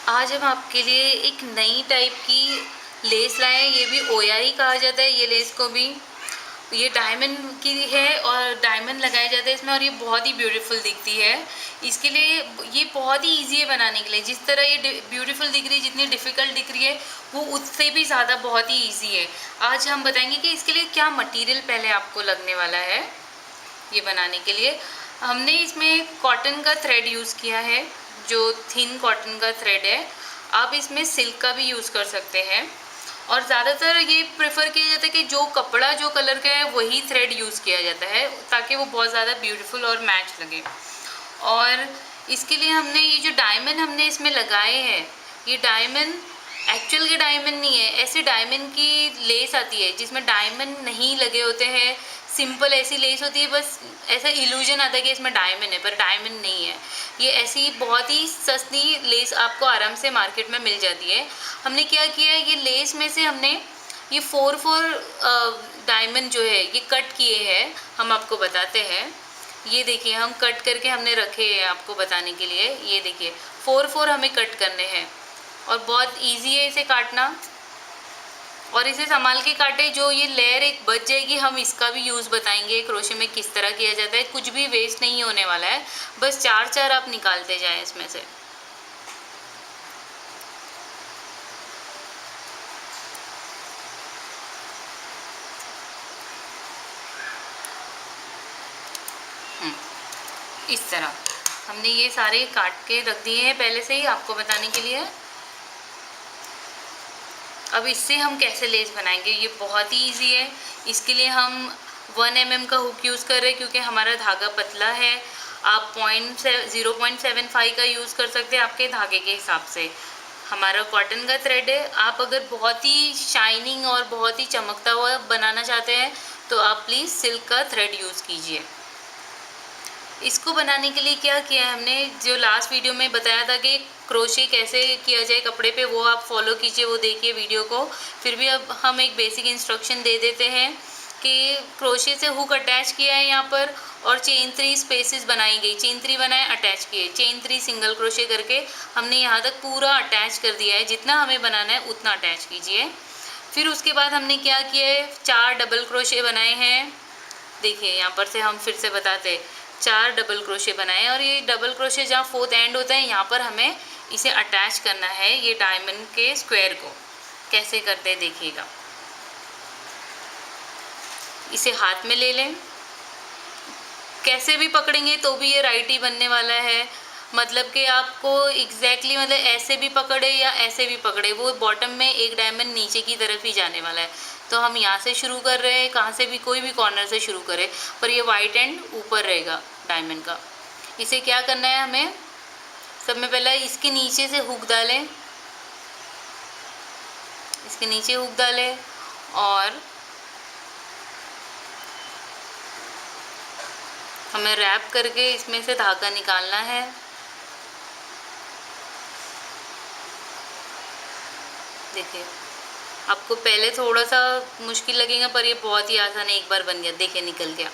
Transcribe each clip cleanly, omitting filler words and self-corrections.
आज हम आपके लिए एक नई टाइप की लेस लाए हैं। ये भी ओया ही कहा जाता है ये लेस को भी। ये डायमंड की है और डायमंड लगाया जाता है इसमें, और ये बहुत ही ब्यूटीफुल दिखती है। इसके लिए ये बहुत ही ईजी है बनाने के लिए। जिस तरह ये ब्यूटीफुल दिख रही है, जितनी डिफ़िकल्ट दिख रही है, वो उससे भी ज़्यादा बहुत ही ईजी है। आज हम बताएंगे कि इसके लिए क्या मटेरियल पहले आपको लगने वाला है। ये बनाने के लिए हमने इसमें कॉटन का थ्रेड यूज़ किया है, जो थिन कॉटन का थ्रेड है। आप इसमें सिल्क का भी यूज़ कर सकते हैं, और ज़्यादातर ये प्रेफर किया जाता है कि जो कपड़ा जो कलर का है वही थ्रेड यूज़ किया जाता है, ताकि वो बहुत ज़्यादा ब्यूटीफुल और मैच लगे। और इसके लिए हमने ये जो डायमंड हमने इसमें लगाए हैं, ये डायमंड एक्चुअल के डायमंड नहीं है। ऐसे डायमंड की लेस आती है जिसमें डायमंड नहीं लगे होते हैं, सिंपल ऐसी लेस होती है, बस ऐसा इल्यूजन आता है कि इसमें डायमंड है, पर डायमंड नहीं है। ये ऐसी बहुत ही सस्ती लेस आपको आराम से मार्केट में मिल जाती है। हमने क्या किया है, ये लेस में से हमने ये 4 डायमंड जो है ये कट किए हैं। हम आपको बताते हैं, ये देखिए हम कट करके हमने रखे हैं आपको बताने के लिए। ये देखिए 4 हमें कट करने हैं, और बहुत इजी है इसे काटना। और इसे संभाल के काटे, जो ये लेयर एक बच जाएगी, हम इसका भी यूज़ बताएंगे क्रोशे में किस तरह किया जाता है। कुछ भी वेस्ट नहीं होने वाला है, बस 4 आप निकालते जाएं इसमें से। इस तरह हमने ये सारे काट के रख दिए हैं पहले से ही आपको बताने के लिए। अब इससे हम कैसे लेस बनाएंगे, ये बहुत ही इजी है। इसके लिए हम 1 mm का हुक यूज़ कर रहे हैं, क्योंकि हमारा धागा पतला है। आप 0.75 का यूज़ कर सकते हैं आपके धागे के हिसाब से। हमारा कॉटन का थ्रेड है। आप अगर बहुत ही शाइनिंग और बहुत ही चमकता हुआ बनाना चाहते हैं तो आप प्लीज़ सिल्क का थ्रेड यूज़ कीजिए। इसको बनाने के लिए क्या किया है हमने, जो लास्ट वीडियो में बताया था कि क्रोशे कैसे किया जाए कपड़े पे, वो आप फॉलो कीजिए, वो देखिए वीडियो को। फिर भी अब हम एक बेसिक इंस्ट्रक्शन दे देते हैं कि क्रोशे से हुक अटैच किया है यहाँ पर, और चेन 3 स्पेसेस बनाई गई, चेन 3 बनाए, अटैच किए, चेन 3 सिंगल क्रोशे करके हमने यहाँ तक पूरा अटैच कर दिया है। जितना हमें बनाना है उतना अटैच कीजिए। फिर उसके बाद हमने क्या किया है, 4 डबल क्रोशे बनाए हैं। देखिए यहाँ पर से हम फिर से बताते, 4 डबल क्रोशे बनाए, और ये डबल क्रोशे जहाँ 4th एंड होता है, यहाँ पर हमें इसे अटैच करना है ये डायमंड के स्क्वायर को। कैसे करते हैं देखिएगा। इसे हाथ में ले लें, कैसे भी पकड़ेंगे तो भी ये राइट ही बनने वाला है। मतलब कि आपको एग्जैक्टली मतलब ऐसे भी पकड़े या ऐसे भी पकड़े, वो बॉटम में एक डायमंड नीचे की तरफ ही जाने वाला है। तो हम यहाँ से शुरू कर रहे हैं, कहाँ से भी कोई भी कॉर्नर से शुरू करें, पर ये वाइट एंड ऊपर रहेगा डायमंड का। इसे क्या करना है हमें, सब में पहले इसके नीचे से हुक डालें, इसके नीचे हुक डालें, और हमें रैप करके इसमें से धागा निकालना है। देखिए आपको पहले थोड़ा सा मुश्किल लगेगा, पर ये बहुत ही आसान है, एक बार बन गया, देखिए निकल गया।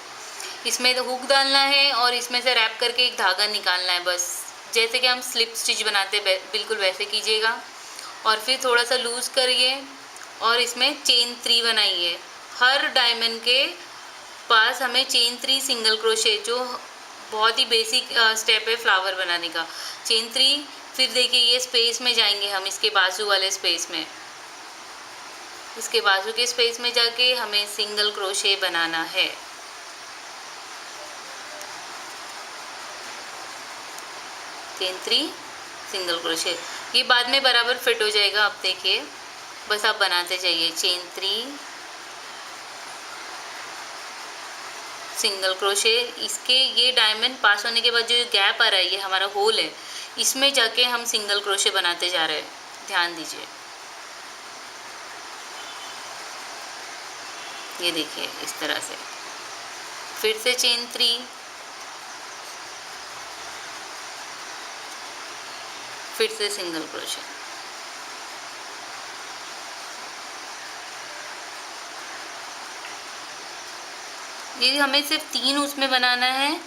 इसमें तो हुक डालना है और इसमें से रैप करके एक धागा निकालना है, बस जैसे कि हम स्लिप स्टिच बनाते हैं बिल्कुल वैसे कीजिएगा। और फिर थोड़ा सा लूज़ करिए और इसमें चेन 3 बनाइए। हर डायमंड के पास हमें चेन 3 सिंगल क्रोशे, जो बहुत ही बेसिक स्टेप है फ्लावर बनाने का, चेन 3। फिर देखिए ये स्पेस में जाएंगे हम, इसके बाजू वाले स्पेस में, इसके बाजू के स्पेस में जाके हमें सिंगल क्रोशे बनाना है। चेन 3 सिंगल क्रोशे, ये बाद में बराबर फिट हो जाएगा। आप देखिए बस आप बनाते जाइए, चेन 3 सिंगल क्रोशे। इसके ये डायमंड पास होने के बाद जो गैप आ रहा है, ये हमारा होल है, इसमें जाके हम सिंगल क्रोशे बनाते जा रहे हैं, ध्यान दीजिए। ये देखिए इस तरह से, फिर से चेन 3, फिर से सिंगल क्रोशे। ये हमें सिर्फ 3 उसमें बनाना है,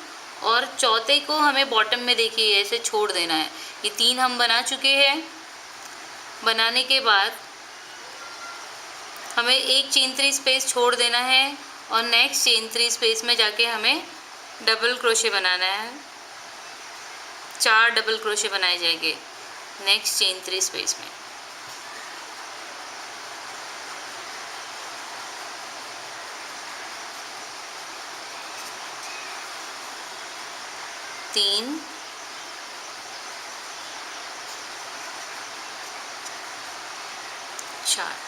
और चौथे को हमें बॉटम में देखिए ऐसे छोड़ देना है। ये 3 हम बना चुके हैं, बनाने के बाद हमें एक चेन 3 स्पेस छोड़ देना है और नेक्स्ट चेन 3 स्पेस में जाके हमें डबल क्रोशे बनाना है। 4 डबल क्रोशे बनाए जाएंगे नेक्स्ट चेन 3 स्पेस में। तीन, 4।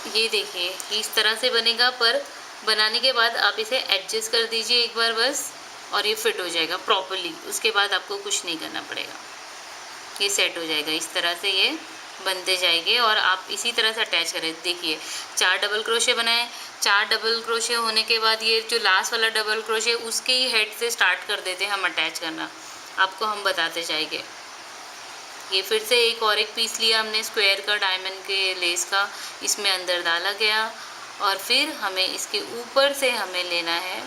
ये देखिए इस तरह से बनेगा, पर बनाने के बाद आप इसे एडजस्ट कर दीजिए एक बार बस, और ये फिट हो जाएगा प्रॉपरली। उसके बाद आपको कुछ नहीं करना पड़ेगा, ये सेट हो जाएगा। इस तरह से ये बनते जाएंगे और आप इसी तरह से अटैच करें। देखिए 4 डबल क्रोशे बनाए, 4 डबल क्रोशे होने के बाद ये जो लास्ट वाला डबल क्रोशे उसके ही हेड से स्टार्ट कर देते हैं हम अटैच करना, आपको हम बताते जाएंगे। ये फिर से एक और एक पीस लिया हमने स्क्वायर का, डायमंड के लेस का, इसमें अंदर डाला गया और फिर हमें इसके ऊपर से हमें लेना है।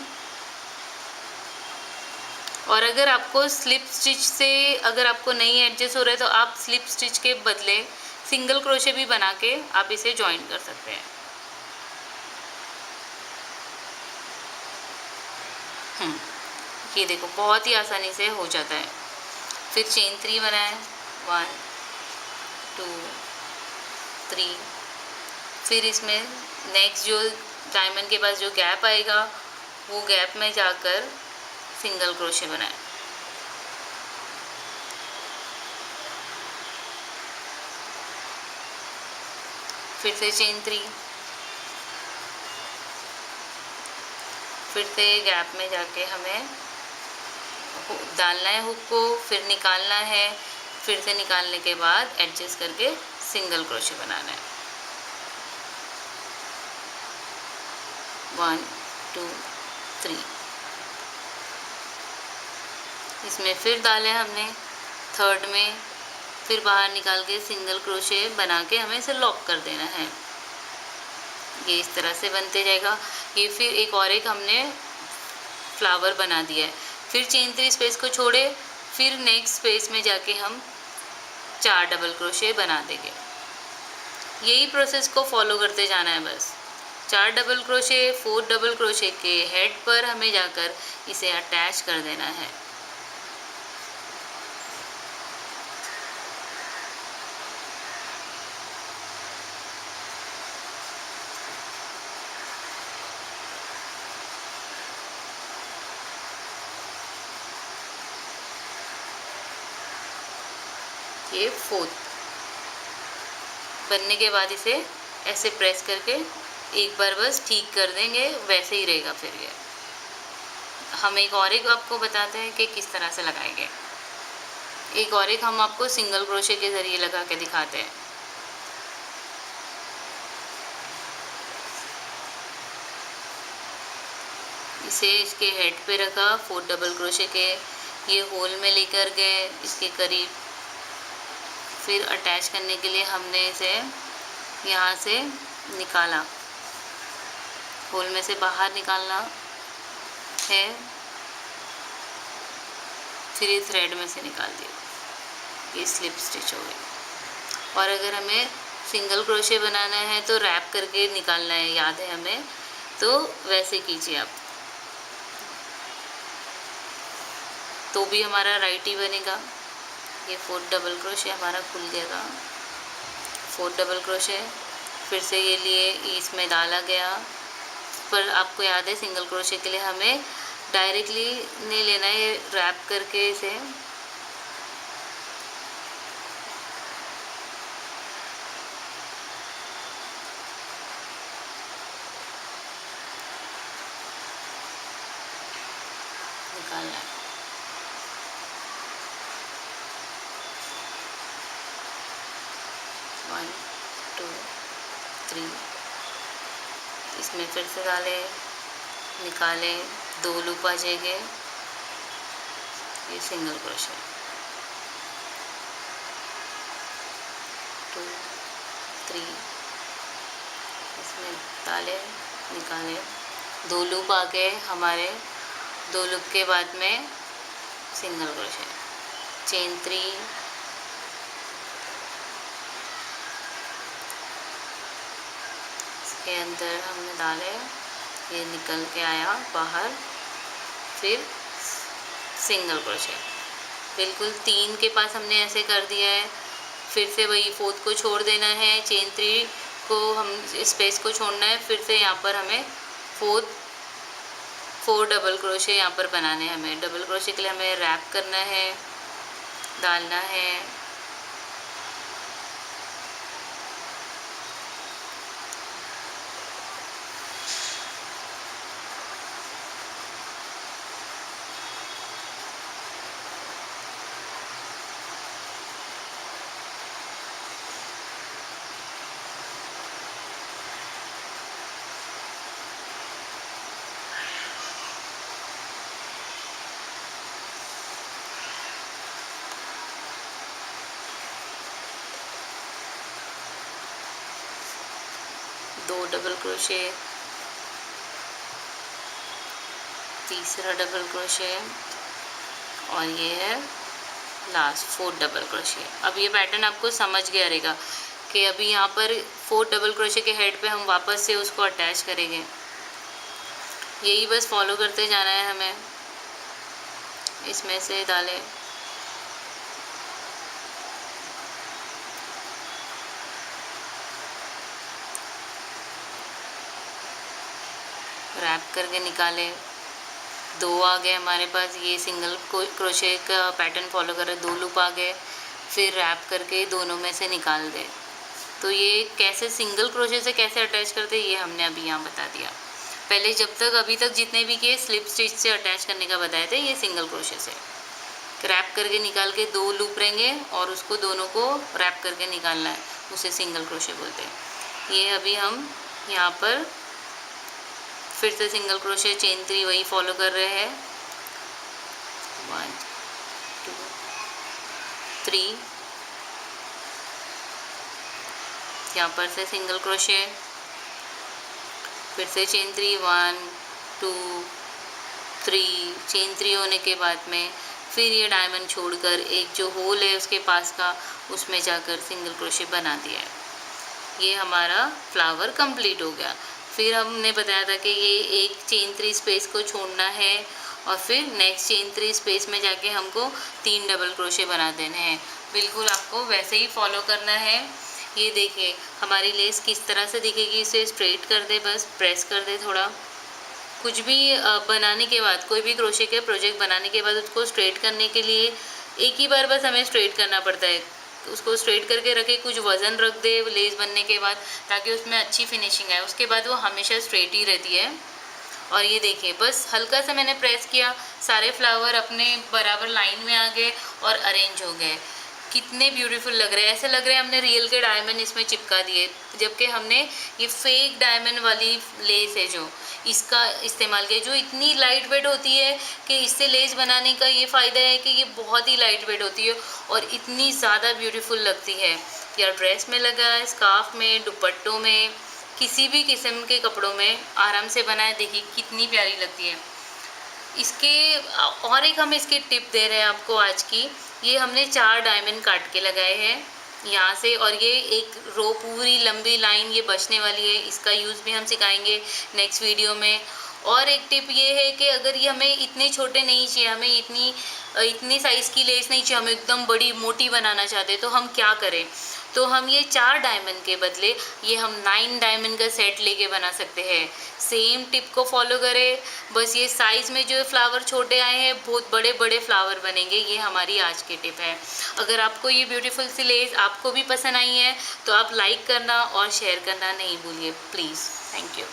और अगर आपको स्लिप स्टिच से अगर आपको नहीं एडजस्ट हो रहा है तो आप स्लिप स्टिच के बदले सिंगल क्रोशे भी बना के आप इसे ज्वाइन कर सकते हैं। ये देखो बहुत ही आसानी से हो जाता है। फिर चेन 3 बनाएं, 1 2 3। फिर इसमें नेक्स्ट जो डायमंड के पास जो गैप आएगा वो गैप में जाकर सिंगल क्रोशे बनाएं। फिर से चेन 3, फिर से गैप में जाके हमें डालना है हुक को, फिर निकालना है, फिर से निकालने के बाद एडजस्ट करके सिंगल क्रोशे बनाना है। 1 2 3। इसमें फिर डालें हमने थर्ड में, फिर बाहर निकाल के सिंगल क्रोशे बना के हमें इसे लॉक कर देना है। ये इस तरह से बनते जाएगा। ये फिर एक और एक हमने फ्लावर बना दिया है। फिर चेन 3 स्पेस को छोड़े, फिर नेक्स्ट स्पेस में जाके हम 4 डबल क्रोशे बना देंगे। यही प्रोसेस को फॉलो करते जाना है बस। 4 डबल क्रोशे 4 डबल क्रोशे के हेड पर हमें जाकर इसे अटैच कर देना है। ये 4th बनने के बाद इसे ऐसे प्रेस करके एक बार बस ठीक कर देंगे, वैसे ही रहेगा। फिर ये हम एक और एक आपको बताते हैं कि किस तरह से लगाएंगे। एक और एक हम आपको सिंगल क्रोशे के ज़रिए लगा के दिखाते हैं। इसे इसके हेड पे रखा, 4 डबल क्रोशे के ये होल में लेकर गए इसके करीब, फिर अटैच करने के लिए हमने इसे यहाँ से निकाला, होल में से बाहर निकालना है, फिर ये थ्रेड में से निकाल दिया। ये स्लिप स्टिच हो गई। और अगर हमें सिंगल क्रोशे बनाना है तो रैप करके निकालना है, याद है हमें, तो वैसे कीजिए आप, तो भी हमारा राइट ही बनेगा। ये 4 डबल क्रोशे हमारा खुल गया, 4 डबल क्रोशे फिर से ये लिए इसमें डाला गया। पर आपको याद है सिंगल क्रोशे के लिए हमें डायरेक्टली नहीं लेना है, ये रैप करके इसे निकालना है। वन टू थ्री, इसमें फिर से डाले, निकाले, 2 लूप आ जाएंगे। ये सिंगल क्रोशे, 2 3, इसमें डाले, निकाले, 2 लूप आ गए हमारे। 2 लूप के बाद में सिंगल क्रोशे, चेन 3, इसके अंदर हमने डाले, ये निकल के आया बाहर, फिर सिंगल क्रोशे, बिल्कुल 3 के पास हमने ऐसे कर दिया है। फिर से वही 4th को छोड़ देना है, चेन 3 को हम स्पेस को छोड़ना है, फिर से यहाँ पर हमें 4 डबल क्रोशे यहाँ पर बनाने हैं। हमें डबल क्रोशे के लिए हमें रैप करना है, डालना है, दो डबल क्रोशे, तीसरा डबल क्रोशे, और ये है लास्ट 4 डबल क्रोशे। अब ये पैटर्न आपको समझ गया रहेगा कि अभी यहाँ पर 4 डबल क्रोशे के हेड पे हम वापस से उसको अटैच करेंगे। यही बस फॉलो करते जाना है हमें। इसमें से डालें, रैप करके निकालें। 2 आ गए हमारे पास, ये सिंगल क्रोशे का पैटर्न फॉलो कर रहे, 2 लूप आ गए, फिर रैप करके दोनों में से निकाल दें। तो ये कैसे सिंगल क्रोशे से कैसे अटैच करते ये हमने अभी यहाँ बता दिया। पहले जब तक अभी तक जितने भी किए स्लिप स्टिच से अटैच करने का बताए थे, ये सिंगल क्रोशे से रैप करके निकाल के 2 लूप रहेंगे और उसको दोनों को रैप करके निकालना है, उसे सिंगल क्रोशे बोलते हैं। ये अभी हम यहाँ पर फिर से सिंगल क्रोशे, चेन 3 वही फॉलो कर रहे हैं। 1 2 3, यहाँ पर से सिंगल क्रोशे, फिर से चेन 3, 1 2 3, चेन 3 होने के बाद में फिर ये डायमंड छोड़कर एक जो होल है उसके पास का, उसमें जाकर सिंगल क्रोशे बना दिया है। ये हमारा फ्लावर कंप्लीट हो गया। फिर हमने बताया था कि ये एक चेन 3 स्पेस को छोड़ना है और फिर नेक्स्ट चेन 3 स्पेस में जाके हमको 3 डबल क्रोशे बना देने हैं। बिल्कुल आपको वैसे ही फॉलो करना है। ये देखिए हमारी लेस किस तरह से दिखेगी, इसे स्ट्रेट कर दे, बस प्रेस कर दे थोड़ा। कुछ भी बनाने के बाद, कोई भी क्रोशे के प्रोजेक्ट बनाने के बाद उसको स्ट्रेट करने के लिए एक ही बार बस हमें स्ट्रेट करना पड़ता है। उसको स्ट्रेट करके रखे, कुछ वज़न रख दे लेस बनने के बाद, ताकि उसमें अच्छी फिनिशिंग आए। उसके बाद वो हमेशा स्ट्रेट ही रहती है। और ये देखिए बस हल्का सा मैंने प्रेस किया, सारे फ्लावर अपने बराबर लाइन में आ गए और अरेंज हो गए। कितने ब्यूटीफुल लग रहे हैं, ऐसे लग रहे हैं हमने रियल के डायमंड इसमें चिपका दिए, जबकि हमने ये फेक डायमंड वाली लेस है जो इसका इस्तेमाल किया, जो इतनी लाइट वेट होती है कि इससे लेस बनाने का ये फ़ायदा है कि ये बहुत ही लाइट वेट होती है और इतनी ज़्यादा ब्यूटीफुल लगती है। या ड्रेस में लगा है, स्कार्फ में, दुपट्टों में, किसी भी किस्म के कपड़ों में आराम से बनाए। देखिए कितनी प्यारी लगती है। इसके और एक हम इसकी टिप दे रहे हैं आपको आज की। ये हमने 4 डायमंड काट के लगाए हैं यहाँ से, और ये एक रो पूरी लंबी लाइन ये बचने वाली है। इसका यूज़ भी हम सिखाएंगे नेक्स्ट वीडियो में। और एक टिप ये है कि अगर ये हमें इतने छोटे नहीं चाहिए, हमें इतनी साइज़ की लेस नहीं चाहिए, हमें एकदम बड़ी मोटी बनाना चाहते हैं, तो हम क्या करें। तो हम ये 4 डायमंड के बदले ये हम 9 डायमंड का सेट लेके बना सकते हैं। सेम टिप को फॉलो करें, बस ये साइज़ में जो फ्लावर छोटे आए हैं बहुत बड़े बड़े फ्लावर बनेंगे। ये हमारी आज की टिप है। अगर आपको ये ब्यूटीफुल सी लेस आपको भी पसंद आई है तो आप लाइक करना और शेयर करना नहीं भूलिए प्लीज़। Thank you.